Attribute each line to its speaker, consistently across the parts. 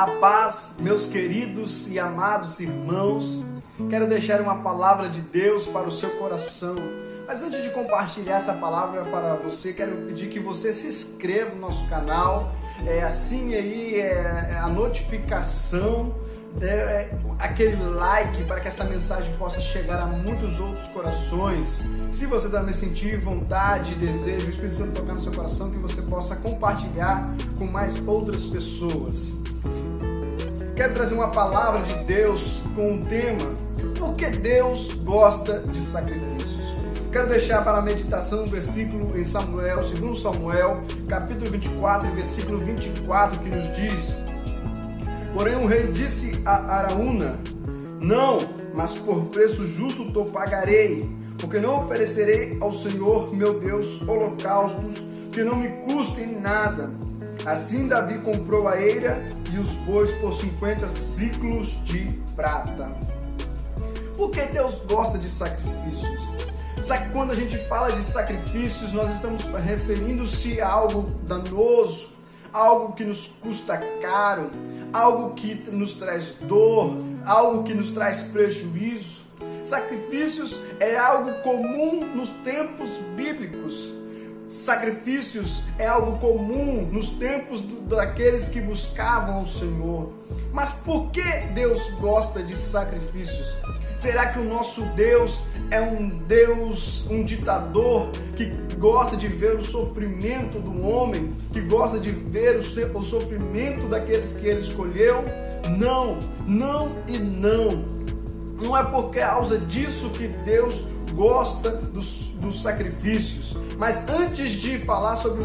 Speaker 1: A paz, meus queridos e amados irmãos, quero deixar uma palavra de Deus para o seu coração. Mas antes de compartilhar essa palavra para você, quero pedir que você se inscreva no nosso canal, assine aí a notificação, aquele like para que essa mensagem possa chegar a muitos outros corações. Se você também sentir vontade, desejo, o Espírito Santo tocar no seu coração, que você possa compartilhar com mais outras pessoas. Quero trazer uma palavra de Deus com o tema: por que Deus gosta de sacrifícios? Quero deixar para a meditação um versículo em Samuel, 2 Samuel, capítulo 24, versículo 24, que nos diz: porém o rei disse a Araúna: não, mas por preço justo te pagarei, porque não oferecerei ao Senhor meu Deus holocaustos que não me custem nada. Assim Davi comprou a eira e os bois por 50 ciclos de prata. Por que Deus gosta de sacrifícios? Sabe que quando a gente fala de sacrifícios, nós estamos referindo-se a algo danoso, algo que nos custa caro, algo que nos traz dor, algo que nos traz prejuízo. Sacrifícios é algo comum nos tempos bíblicos. Sacrifícios é algo comum nos tempos daqueles que buscavam o Senhor. Mas por que Deus gosta de sacrifícios? Será que o nosso Deus é um ditador que gosta de ver o sofrimento do homem, que gosta de ver o sofrimento daqueles que ele escolheu? Não, não e não. Não é por causa disso que Deus gosta dos sacrifícios. Mas antes de falar sobre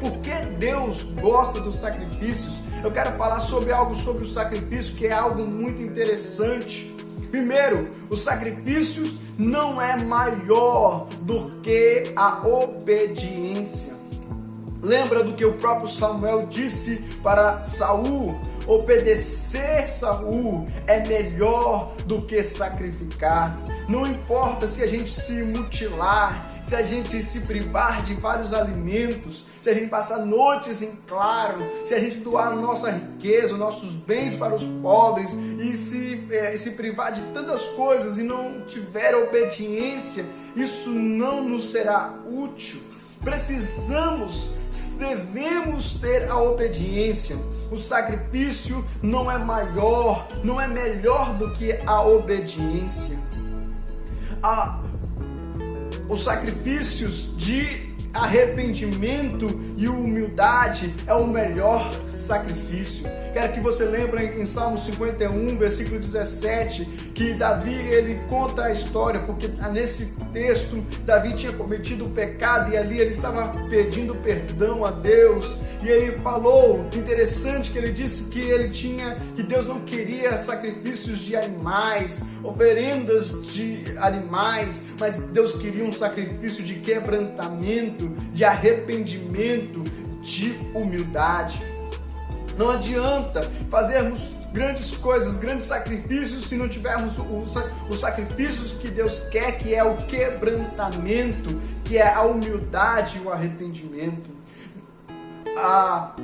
Speaker 1: por que Deus gosta dos sacrifícios, eu quero falar sobre algo sobre o sacrifício que é algo muito interessante. Primeiro, os sacrifícios não é maior do que a obediência. Lembra do que o próprio Samuel disse para Saul? Obedecer Saul é melhor do que sacrificar. Não importa se a gente se mutilar, se a gente se privar de vários alimentos, se a gente passar noites em claro, se a gente doar nossa riqueza, nossos bens para os pobres e se privar de tantas coisas e não tiver obediência, isso não nos será útil. Devemos ter a obediência. O sacrifício não é maior, não é melhor do que a obediência. Os sacrifícios de arrependimento e humildade é o melhor sacrifício. Quero que você lembre em Salmo 51, versículo 17, que Davi ele conta a história, porque nesse texto Davi tinha cometido o pecado e ali ele estava pedindo perdão a Deus. E ele falou, interessante que ele disse que Deus não queria sacrifícios de animais, oferendas de animais, mas Deus queria um sacrifício de quebrantamento, de arrependimento, de humildade. Não adianta fazermos grandes coisas, grandes sacrifícios, se não tivermos os sacrifícios que Deus quer, que é o quebrantamento, que é a humildade e o arrependimento.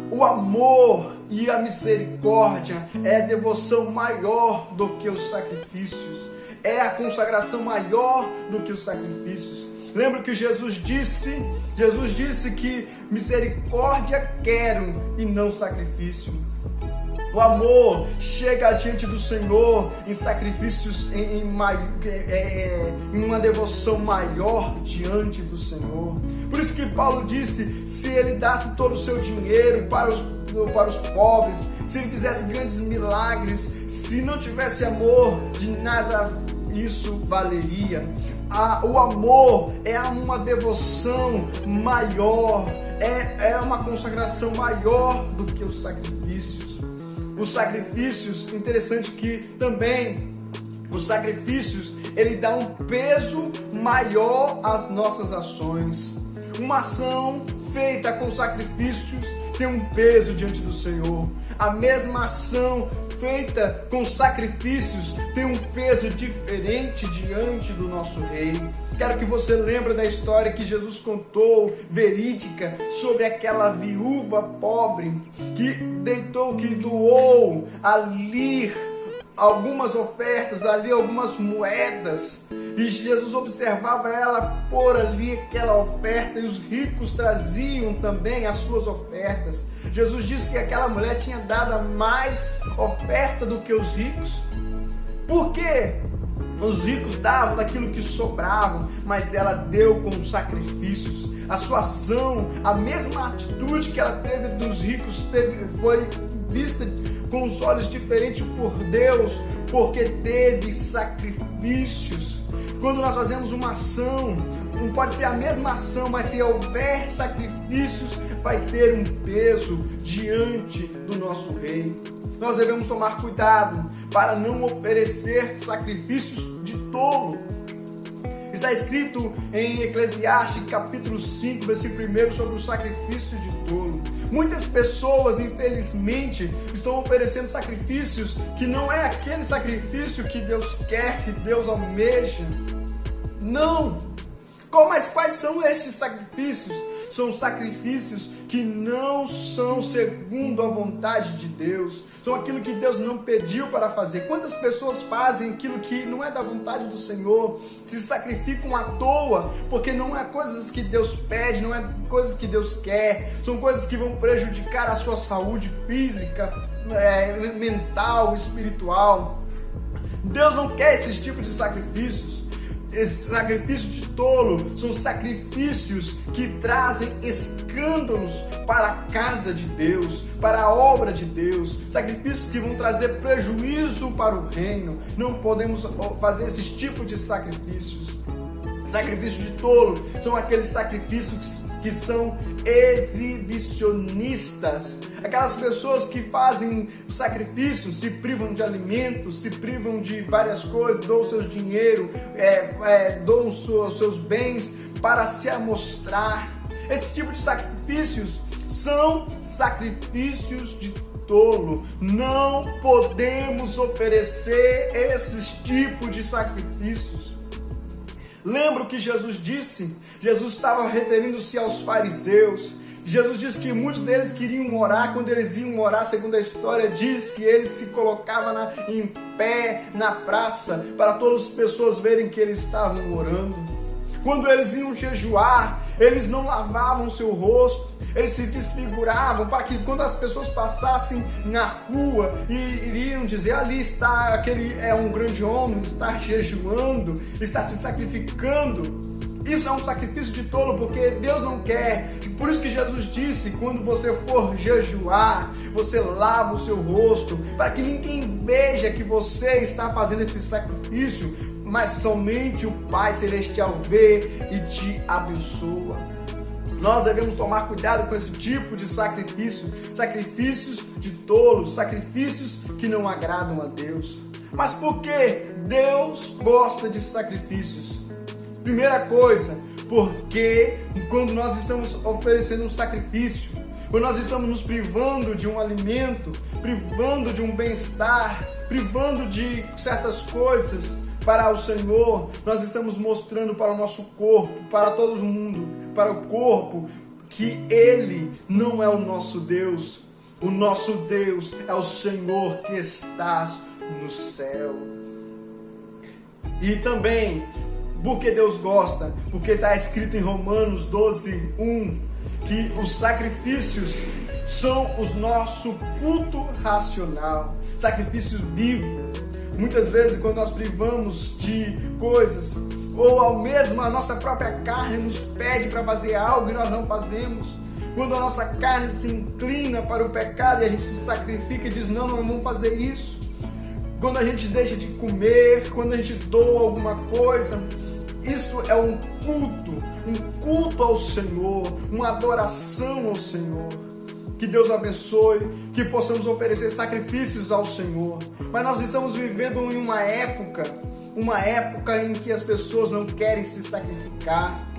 Speaker 1: O amor e a misericórdia é a devoção maior do que os sacrifícios, é a consagração maior do que os sacrifícios. Lembra que Jesus disse que misericórdia quero e não sacrifício. O amor chega diante do Senhor em sacrifícios, em uma devoção maior diante do Senhor. Por isso que Paulo disse, se ele desse todo o seu dinheiro para os pobres, se ele fizesse grandes milagres, se não tivesse amor, de nada isso valeria. O amor é uma devoção maior, é uma consagração maior do que os sacrifícios. Os sacrifícios, interessante que também os sacrifícios, ele dá um peso maior às nossas ações. Uma ação feita com sacrifícios tem um peso diante do Senhor. A mesma ação feita com sacrifícios tem um peso diferente diante do nosso Rei. Quero que você lembre da história que Jesus contou, verídica, sobre aquela viúva pobre que doou ali algumas ofertas, ali algumas moedas, e Jesus observava ela pôr ali aquela oferta, e os ricos traziam também as suas ofertas. Jesus disse que aquela mulher tinha dado mais oferta do que os ricos. Por quê? Os ricos davam daquilo que sobravam, mas ela deu com sacrifícios. A sua ação, a mesma atitude que ela teve dos ricos, foi vista com os olhos diferentes por Deus, porque teve sacrifícios. Quando nós fazemos uma ação, não pode ser a mesma ação, mas se houver sacrifícios, vai ter um peso diante do nosso Rei. Nós devemos tomar cuidado para não oferecer sacrifícios de tolo. Está escrito em Eclesiastes capítulo 5, versículo 1, sobre o sacrifício de tolo. Muitas pessoas, infelizmente, estão oferecendo sacrifícios que não é aquele sacrifício que Deus quer, que Deus almeja. Não! Mas quais são estes sacrifícios? São sacrifícios que não são segundo a vontade de Deus. São aquilo que Deus não pediu para fazer. Quantas pessoas fazem aquilo que não é da vontade do Senhor? Se sacrificam à toa, porque não é coisas que Deus pede, não é coisas que Deus quer. São coisas que vão prejudicar a sua saúde física, mental, espiritual. Deus não quer esses tipos de sacrifícios. Esse sacrifício de tolo são sacrifícios que trazem escândalos para a casa de Deus, para a obra de Deus, sacrifícios que vão trazer prejuízo para o reino. Não podemos fazer esses tipos de sacrifícios. Sacrifícios de tolo são aqueles sacrifícios que são exibicionistas. Aquelas pessoas que fazem sacrifícios, se privam de alimentos, se privam de várias coisas, doam o seu dinheiro, doam os seus bens para se amostrar. Esse tipo de sacrifícios são sacrifícios de tolo. Não podemos oferecer esses tipos de sacrifícios. Lembra o que Jesus disse? Jesus estava referindo-se aos fariseus. Jesus disse que muitos deles queriam orar. Quando eles iam orar, segundo a história, diz que eles se colocavam em pé na praça para todas as pessoas verem que eles estavam orando. Quando eles iam jejuar, eles não lavavam o seu rosto, eles se desfiguravam para que quando as pessoas passassem na rua e iriam dizer: ali está aquele, é um grande homem, está jejuando, está se sacrificando. Isso é um sacrifício de tolo, porque Deus não quer. Por isso que Jesus disse: quando você for jejuar, você lava o seu rosto, para que ninguém veja que você está fazendo esse sacrifício, mas somente o Pai Celestial vê e te abençoa. Nós devemos tomar cuidado com esse tipo de sacrifício, sacrifícios de tolos, sacrifícios que não agradam a Deus. Mas por que Deus gosta de sacrifícios? Primeira coisa, porque quando nós estamos oferecendo um sacrifício, quando nós estamos nos privando de um alimento, privando de um bem-estar, privando de certas coisas para o Senhor, nós estamos mostrando para o nosso corpo, para todo mundo, para o corpo, que Ele não é o nosso Deus. O nosso Deus é o Senhor que está no céu. E também, porque Deus gosta, porque está escrito em Romanos 12:1, que os sacrifícios são o nosso culto racional, sacrifícios vivos. Muitas vezes, quando nós privamos de coisas, ou ao mesmo a nossa própria carne nos pede para fazer algo e nós não fazemos, quando a nossa carne se inclina para o pecado e a gente se sacrifica e diz: não vamos fazer isso, quando a gente deixa de comer, quando a gente doa alguma coisa, isso é um culto ao Senhor, uma adoração ao Senhor. Que Deus abençoe, que possamos oferecer sacrifícios ao Senhor. Mas nós estamos vivendo em uma época em que as pessoas não querem se sacrificar.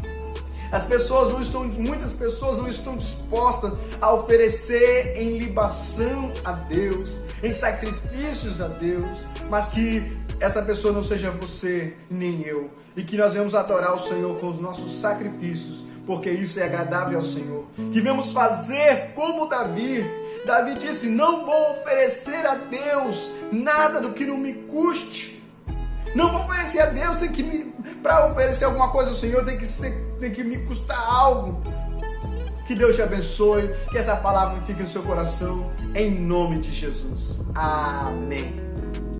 Speaker 1: Muitas pessoas não estão dispostas a oferecer em libação a Deus, em sacrifícios a Deus, mas que essa pessoa não seja você nem eu, e que nós venhamos adorar o Senhor com os nossos sacrifícios, porque isso é agradável ao Senhor. Que venhamos fazer como Davi. Davi disse: não vou oferecer a Deus nada do que não me custe. Não vou oferecer a Deus, para oferecer alguma coisa ao Senhor tem que me custar algo. Que Deus te abençoe, que essa palavra fique no seu coração, em nome de Jesus. Amém.